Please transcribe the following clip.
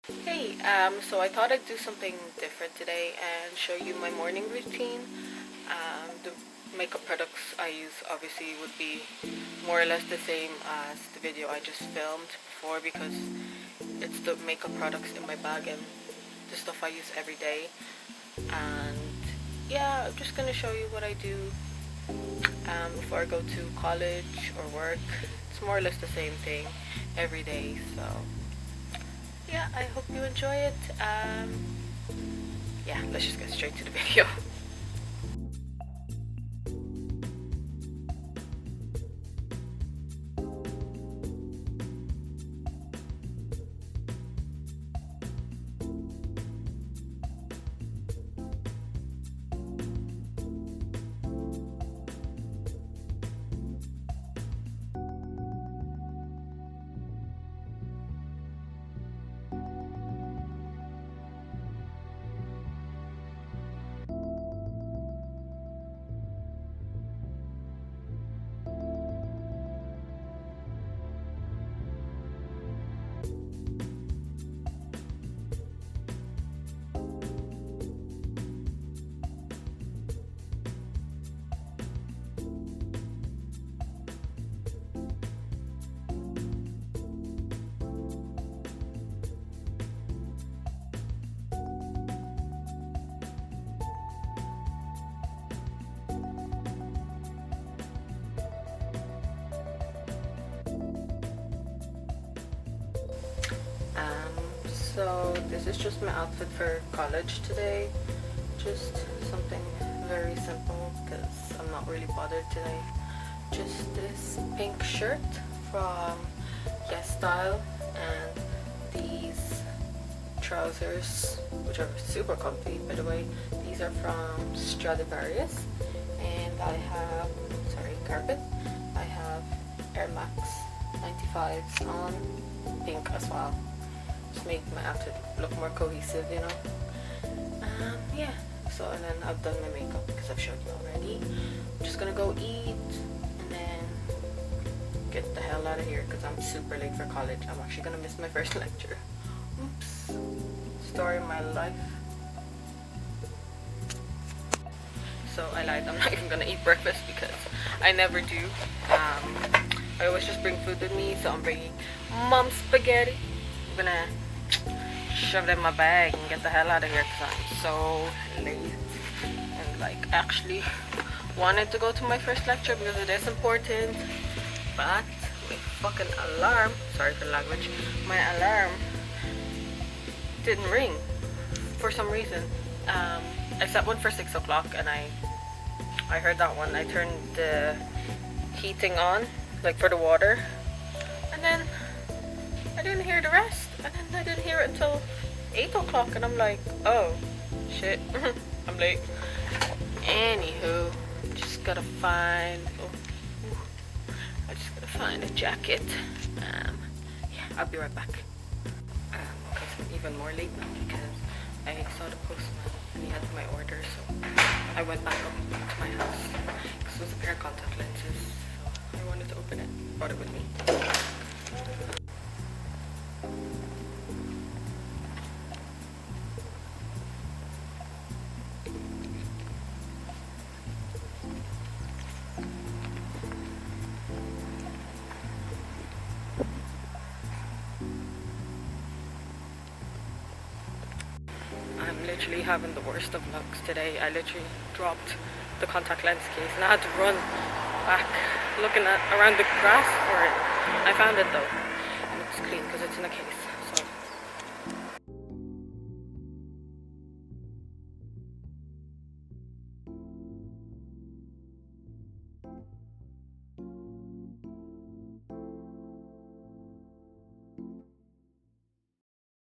Hey, so I thought I'd do something different today and show you my morning routine. The makeup products I use obviously would be more or less the same as the video I just filmed before because it's the makeup products in my bag and the stuff I use every day. And yeah, I'm just gonna show you what I do before I go to college or work. It's more or less the same thing every day, so yeah, I hope you enjoy it. Yeah, let's just get straight to the video. So this is just my outfit for college today. Just something very simple because I'm not really bothered today. Just this pink shirt from Yes Style and these trousers, which are super comfy by the way. These are from Stradivarius, and I have, Carpet. I have Air Max 95s on, pink as well. Just make my outfit look more cohesive, you know. Yeah, so and then I've done my makeup because I've showed you already. I'm just gonna go eat and then get the hell out of here because I'm super late for college. I'm actually gonna miss my first lecture. Oops. Story of my life. So I lied, I'm not even gonna eat breakfast because I never do. I always just bring food with me, so I'm bringing mom's spaghetti. I'm gonna shove it in my bag and get the hell out of here because I'm so late and like actually wanted to go to my first lecture because it is important, but my fucking alarm, sorry for the language, my alarm didn't ring for some reason. I set one for 6 o'clock and I heard that one. I turned the heating on, like for the water, and then I didn't hear the rest, and then I didn't hear it until 8 o'clock, and I'm like, oh shit, I'm late. Anywho, just gotta find, I just gotta find a jacket. Yeah, I'll be right back. Okay, so I'm even more late now because I saw the postman and he had my order, so I went back up to my house because it was a pair of contact lenses, so I wanted to open it, brought it with me. I'm literally having the worst of lucks today. I literally dropped the contact lens case and I had to run back looking around the grass for it. I found it though, and it's clean because it's in a case.